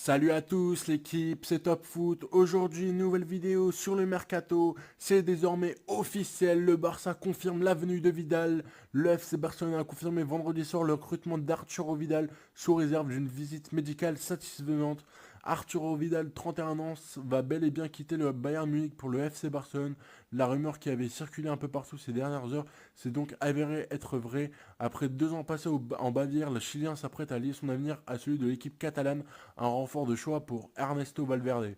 Salut à tous l'équipe, c'est Top Foot. Aujourd'hui, nouvelle vidéo sur le Mercato. C'est désormais officiel, le Barça confirme la venue de Vidal. Le FC Barcelone a confirmé vendredi soir le recrutement d'Arturo Vidal sous réserve d'une visite médicale satisfaisante. Arturo Vidal, 31 ans, va bel et bien quitter le Bayern Munich pour le FC Barcelone. La rumeur qui avait circulé un peu partout ces dernières heures s'est donc avérée être vraie. Après 2 ans passés en Bavière, le Chilien s'apprête à lier son avenir à celui de l'équipe catalane, un renfort de choix pour Ernesto Valverde.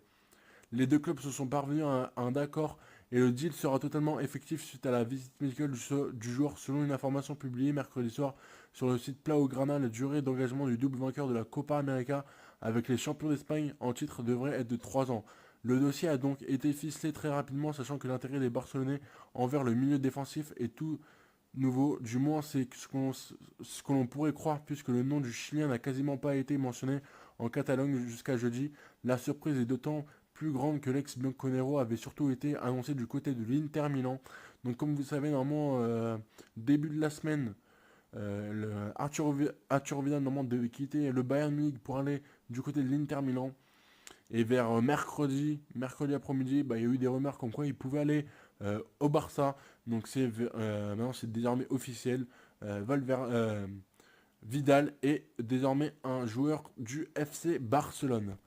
Les deux clubs se sont parvenus à un accord et le deal sera totalement effectif suite à la visite médicale du joueur selon une information publiée mercredi soir sur le site Blaugrana. La durée d'engagement du double vainqueur de la Copa América avec les champions d'Espagne en titre devrait être de 3 ans. Le dossier a donc été ficelé très rapidement, sachant que l'intérêt des Barcelonais envers le milieu défensif est tout nouveau, du moins c'est ce que l'on pourrait croire puisque le nom du Chilien n'a quasiment pas été mentionné en Catalogne jusqu'à jeudi. La surprise est d'autant plus grande que l'ex-Bianconero avait surtout été annoncé du côté de l'Inter Milan. Donc comme vous savez, normalement, début de la semaine, Arturo Vidal normalement devait quitter le Bayern Munich pour aller du côté de l'Inter Milan. Et vers mercredi après-midi, il y a eu des rumeurs comme quoi il pouvait aller au Barça. Donc maintenant c'est désormais officiel. Vidal est désormais un joueur du FC Barcelone.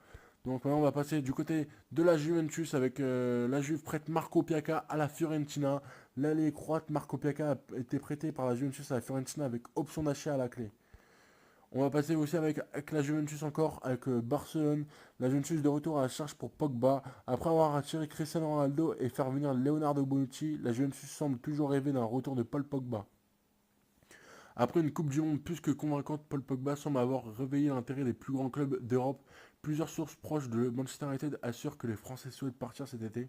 Donc maintenant on va passer du côté de la Juventus avec la Juve prête Marco Piaca à la Fiorentina. L'allié croate Marco Piaca a été prêté par la Juventus à la Fiorentina avec option d'achat à la clé. On va passer aussi avec la Juventus encore, avec Barcelone. La Juventus de retour à la charge pour Pogba. Après avoir attiré Cristiano Ronaldo et faire venir Leonardo Bonucci, la Juventus semble toujours rêver d'un retour de Paul Pogba. Après une Coupe du Monde plus que convaincante, Paul Pogba semble avoir réveillé l'intérêt des plus grands clubs d'Europe. Plusieurs sources proches de Manchester United assurent que les Français souhaitent partir cet été,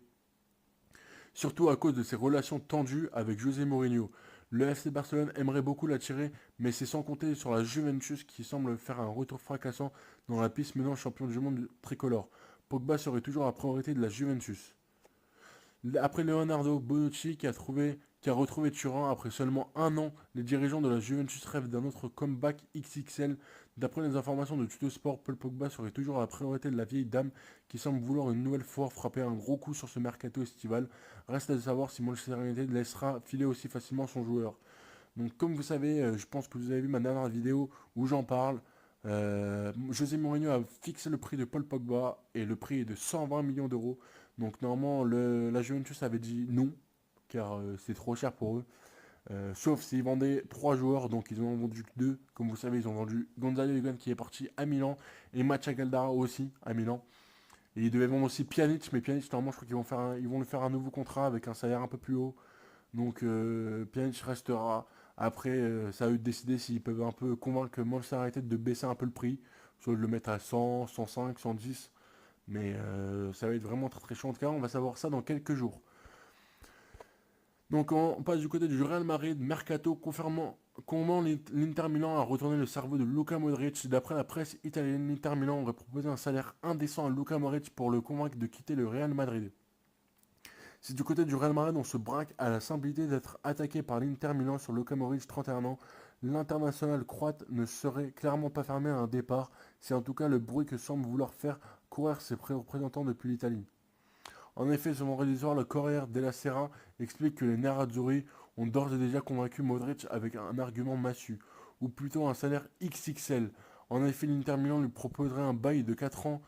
surtout à cause de ses relations tendues avec José Mourinho. Le FC Barcelone aimerait beaucoup l'attirer, mais c'est sans compter sur la Juventus qui semble faire un retour fracassant dans la piste menant champion du monde tricolore. Pogba serait toujours la priorité de la Juventus. Après Leonardo Bonucci qui a retrouvé Turin après seulement un an, les dirigeants de la Juventus rêvent d'un autre comeback XXL. D'après les informations de Tuttosport, Paul Pogba serait toujours la priorité de la vieille dame qui semble vouloir une nouvelle fois frapper un gros coup sur ce mercato estival. Reste à savoir si Manchester United laissera filer aussi facilement son joueur. Donc comme vous savez, je pense que vous avez vu ma dernière vidéo où j'en parle. José Mourinho a fixé le prix de Paul Pogba et le prix est de 120 millions d'euros. Donc normalement la Juventus avait dit non car c'est trop cher pour eux. Sauf s'ils vendaient 3 joueurs, donc ils en ont vendu que 2. Comme vous savez, ils ont vendu Gonzalo Higuaín qui est parti à Milan et Macha Galdara aussi à Milan. Et ils devaient vendre aussi Pjanic, mais Pjanic normalement je crois qu'ils ils vont lui faire un nouveau contrat avec un salaire un peu plus haut. Donc Pjanic restera. Après, ça à eux de décider s'ils peuvent un peu convaincre Manchester United de baisser un peu le prix, soit de le mettre à 100, 105, 110. Mais ça va être vraiment très très chaud. En tout cas, on va savoir ça dans quelques jours. Donc on passe du côté du Real Madrid, Mercato confirmant comment l'Inter Milan a retourné le cerveau de Luka Modric. D'après la presse italienne, l'Inter Milan aurait proposé un salaire indécent à Luka Modric pour le convaincre de quitter le Real Madrid. Si du côté du Real Madrid, on se braque à la simplicité d'être attaqué par l'Inter Milan sur Luka Modric, 31 ans, l'international croate ne serait clairement pas fermé à un départ. C'est en tout cas le bruit que semble vouloir faire courir ses représentants depuis l'Italie. En effet, ce vendredi soir, le Corriere della Sera explique que les Nerazzurri ont d'ores et déjà convaincu Modric avec un argument massu, ou plutôt un salaire XXL. En effet, l'Inter Milan lui proposerait un bail de 4 ans,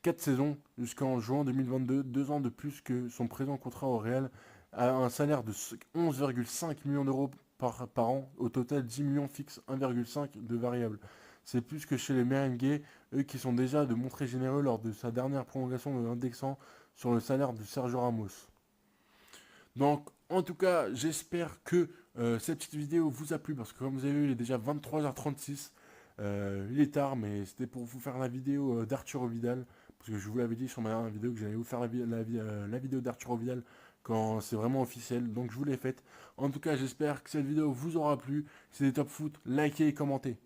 4 saisons, jusqu'en juin 2022, 2 ans de plus que son présent contrat au Real, à un salaire de 11,5 millions d'euros par an, au total 10 millions fixes, 1,5 de variables. C'est plus que chez les Merengues, eux qui sont déjà de montrés généreux lors de sa dernière prolongation de l'indexant sur le salaire de Sergio Ramos. Donc, en tout cas, j'espère que cette petite vidéo vous a plu, parce que comme vous avez vu, il est déjà 23h36. Il est tard, mais c'était pour vous faire la vidéo d'Arturo Vidal, parce que je vous l'avais dit sur ma dernière vidéo que j'allais vous faire la vidéo d'Arturo Vidal quand c'est vraiment officiel, donc je vous l'ai faite. En tout cas, j'espère que cette vidéo vous aura plu. C'était Top Foot, likez et commentez.